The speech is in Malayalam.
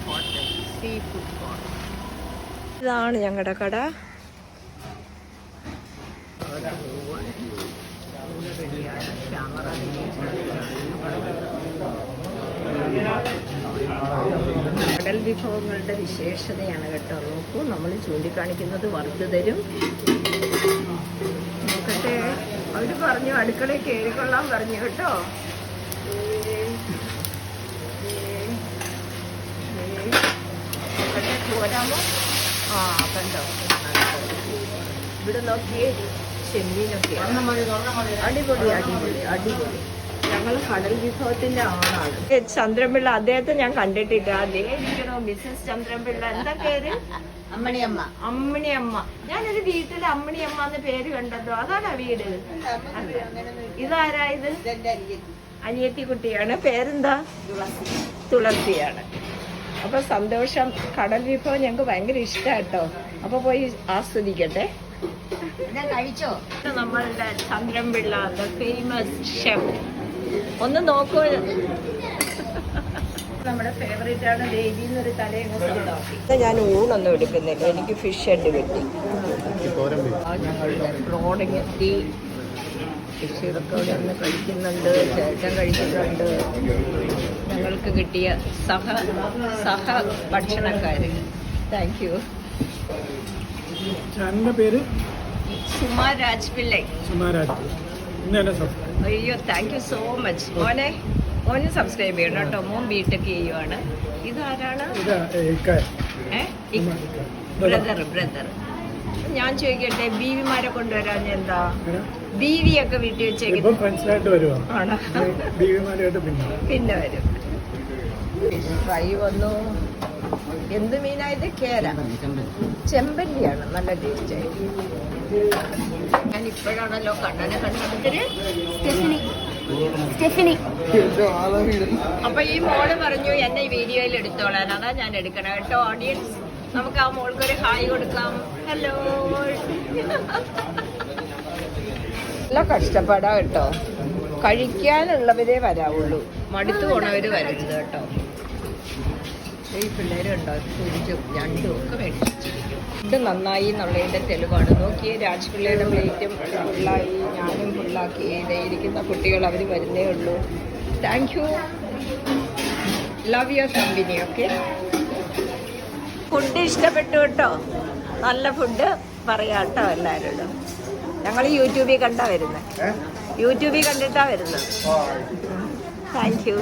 Hotel sea food court. ഇതാണ് ഞങ്ങളുടെ കട. കടൽ വിഭവങ്ങളുടെ വിശേഷതയാണ് കേട്ടോ. നോക്കൂ, നമ്മൾ ചൂണ്ടിക്കാണിക്കുന്നത് വറുത്ത് തരും. നോക്കട്ടെ, അവർ പറഞ്ഞു അടുക്കളയിൽ കയറിക്കൊള്ളാൻ പറഞ്ഞു കേട്ടോ. പോരാമോ? ആ കണ്ടോ, ഇവിടെ നോക്കിയേ, ചെമ്മീനൊക്കെ അടിപൊളി അടിപൊളി അടിപൊളി. ഞങ്ങൾ കടൽ വിഭവത്തിന്റെ ആളാണ്. ചന്ദ്രൻപിള്ള, അദ്ദേഹത്തെ ഞാൻ കണ്ടിട്ടില്ല. അദ്ദേഹം ഇരിക്കണോ മിസ്സസ് ചന്ദ്രൻപിള്ള. എന്താ പേര്? അമ്മണിയമ്മ. അമ്മണിയമ്മ. ഞാനൊരു വീട്ടിൽ അമ്മണിയമ്മ എന്ന് പേര് കണ്ടല്ലോ. അതാണോ വീട്? ഇതാരാ ഇത്? അനിയത്തി കുട്ടിയാണ്. പേരെന്താ? തുളസിയാണ്. അപ്പൊ സന്തോഷം. കടൽ വിഭവം ഞങ്ങൾക്ക് ഭയങ്കര ഇഷ്ടാട്ടോ. അപ്പൊ പോയി ആസ്വദിക്കട്ടെ. കഴിച്ചോ? നമ്മളുടെ ചന്ദ്രൻപിള്ള, ദ ഫേമസ് ഷെഫ്. ഒന്ന് നോക്കൂ, നമ്മുടെ ഫേവറേറ്റ് ആണ്. ദേവി എന്നൊരു തലയൊക്കെ. ഞാൻ ഊണൊന്നും എടുക്കുന്നില്ല, എനിക്ക് ഫിഷ് ഹെഡ് കിട്ടി. ഞങ്ങളുടെ റോഡിങ് എത്തി. ഫിഷ് ഇതൊക്കെ ഇവിടെ ഒന്ന് കഴിക്കുന്നുണ്ട്, ചേട്ടൻ കഴിക്കുന്നുണ്ട്. ഞങ്ങൾക്ക് കിട്ടിയ സഹ ഭക്ഷണക്കാര്. Thank you. പേര് സുമാ രാജ്പിള്ളை. അയ്യോ, താങ്ക് യു സോ മച്ച്. മോനെ സബ്സ്ക്രൈബ് ചെയ്യണം കേട്ടോ. മോൻ ബിടെക് ചെയ്യുവാണ്. ഇതാരാണ്? ബ്രദർ. ഞാൻ ചോദിക്കട്ടെ, ബീവിമാരെ കൊണ്ടുവരാൻ എന്താ? ബീവിയൊക്കെ വീട്ടിൽ വെച്ചേക്കും. പിന്നെ വരും. ഫ്രൈ വന്നു. എന്ത് മീനായത്? കേര, ചെമ്പല്ലിയാണ്. നല്ല ടേസ്റ്റ്. ഞാൻ ഇപ്പോഴാണല്ലോ കണ്ണനെ കണ്ടത്. അപ്പൊ ഈ മോള് പറഞ്ഞു എന്നെ ഈ വീഡിയോയിൽ എടുത്തോളാൻ. അതാ ഞാൻ എടുക്കണം കേട്ടോ. ഓഡിയൻസ്, നമുക്ക് ആ മോൾക്കൊരു ഹായ് കൊടുക്കാം. ഹലോ. നല്ല കഷ്ടപ്പാടാ കേട്ടോ. കഴിക്കാനുള്ളവരേ വരാവുള്ളൂ, മടുത്തു പോണവര് വരരുത് കേട്ടോ. ഈ പിള്ളേരുണ്ടോ, കുരിച്ചും രണ്ടും ഒക്കെ മേടിച്ചിരിക്കും. ഇത് നന്നായി എന്നുള്ളതിൻ്റെ തെളിവാണ്. നോക്കിയേ, രാജ്പിള്ളയുടെ പ്ലേറ്റും ഫുള്ളായി, ഞാനും ഫുള്ളാക്കി. ഇരിക്കുന്ന കുട്ടികൾ അവർ വരുന്നേ ഉള്ളൂ. Thank you. Love your company. Okay. Food ഇഷ്ടപ്പെട്ടു കേട്ടോ. നല്ല ഫുഡ് പറയാം കേട്ടോ എല്ലാവരോടും. ഞങ്ങൾ യൂട്യൂബിൽ കണ്ടാ വരുന്നത്. യൂട്യൂബിൽ കണ്ടിട്ടാ വരുന്നത്. Thank you.